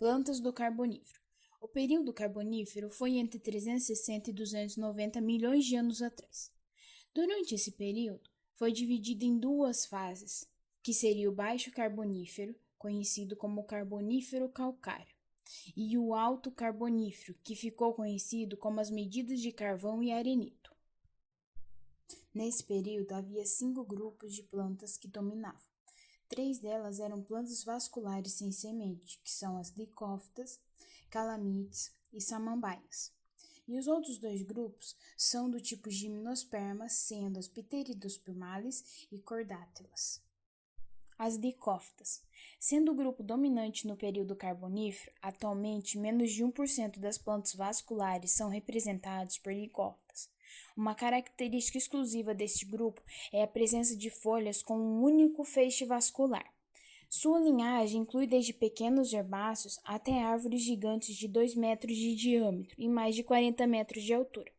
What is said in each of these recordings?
Plantas do Carbonífero. O período Carbonífero foi entre 360 e 290 milhões de anos atrás. Durante esse período, foi dividido em duas fases, que seria o Baixo Carbonífero, conhecido como Carbonífero Calcário, e o Alto Carbonífero, que ficou conhecido como as medidas de carvão e arenito. Nesse período, havia 5 grupos de plantas que dominavam. 3 delas eram plantas vasculares sem semente, que são as licófitas, calamites e samambaias. E os outros 2 grupos são do tipo gimnospermas, sendo as pteridospermales e cordátilas. As licófitas. Sendo o grupo dominante no período Carbonífero, atualmente menos de 1% das plantas vasculares são representadas por licófitas. Uma característica exclusiva deste grupo é a presença de folhas com um único feixe vascular. Sua linhagem inclui desde pequenos herbáceos até árvores gigantes de 2 metros de diâmetro e mais de 40 metros de altura.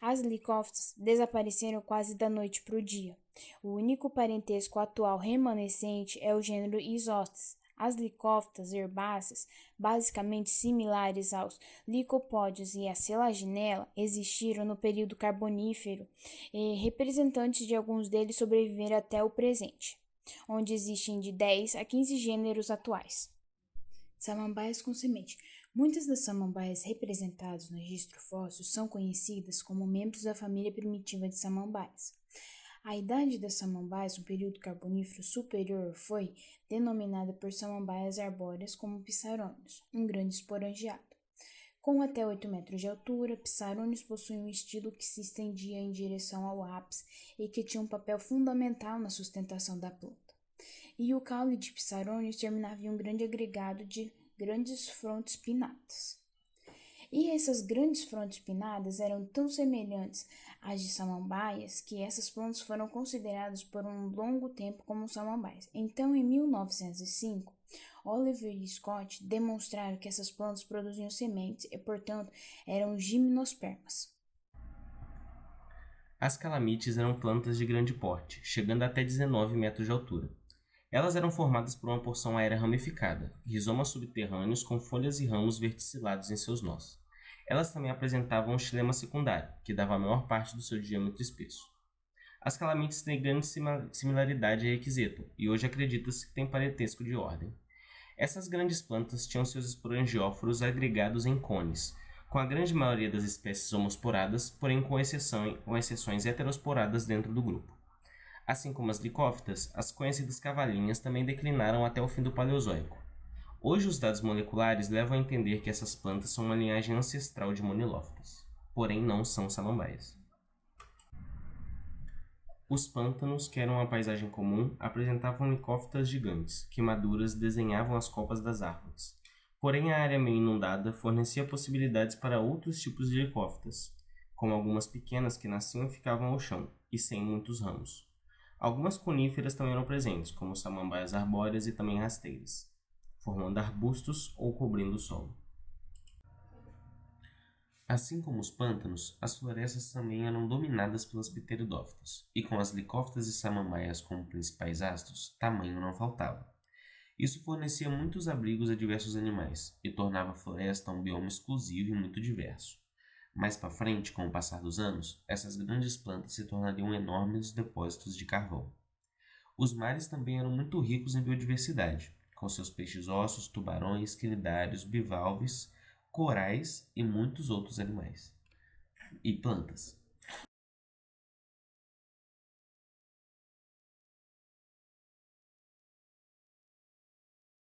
As licófitas desapareceram quase da noite para o dia. O único parentesco atual remanescente é o gênero Isostes. As licófitas herbáceas, basicamente similares aos licopódios e à selaginella, existiram no período Carbonífero e representantes de alguns deles sobreviveram até o presente, onde existem de 10 a 15 gêneros atuais. Samambaias com semente. Muitas das samambaias representadas no registro fóssil são conhecidas como membros da família primitiva de samambaias. A idade das samambaias no período Carbonífero superior foi denominada por samambaias arbóreas como psarônios, um grande esporangiado. Com até 8 metros de altura, psarônios possuem um estilo que se estendia em direção ao ápice e que tinha um papel fundamental na sustentação da planta. E o caule de psarônios terminava em um grande agregado de grandes frontes pinnadas. E essas grandes frontes pinnadas eram tão semelhantes às de samambaias que essas plantas foram consideradas por um longo tempo como samambaias. Então, em 1905, Oliver e Scott demonstraram que essas plantas produziam sementes e, portanto, eram gimnospermas. As calamites eram plantas de grande porte, chegando até 19 metros de altura. Elas eram formadas por uma porção aérea ramificada, rizomas subterrâneos com folhas e ramos verticilados em seus nós. Elas também apresentavam um xilema secundário, que dava a maior parte do seu diâmetro espesso. As calamites têm grande similaridade a Equisetum, e hoje acredita-se que têm parentesco de ordem. Essas grandes plantas tinham seus esporangióforos agregados em cones, com a grande maioria das espécies homosporadas, porém com exceções heterosporadas dentro do grupo. Assim como as licófitas, as conhecidas cavalinhas também declinaram até o fim do Paleozoico. Hoje os dados moleculares levam a entender que essas plantas são uma linhagem ancestral de monilófitas, porém não são samambaias. Os pântanos, que eram uma paisagem comum, apresentavam licófitas gigantes, que maduras desenhavam as copas das árvores. Porém a área meio inundada fornecia possibilidades para outros tipos de licófitas, como algumas pequenas que nasciam e ficavam ao chão, e sem muitos ramos. Algumas coníferas também eram presentes, como samambaias arbóreas e também rasteiras, formando arbustos ou cobrindo o solo. Assim como os pântanos, as florestas também eram dominadas pelas pteridófitas, e com as licófitas e samambaias como principais astros, tamanho não faltava. Isso fornecia muitos abrigos a diversos animais, e tornava a floresta um bioma exclusivo e muito diverso. Mais para frente, com o passar dos anos, essas grandes plantas se tornariam enormes depósitos de carvão. Os mares também eram muito ricos em biodiversidade, com seus peixes-ossos, tubarões, cnidários, bivalves, corais e muitos outros animais e plantas.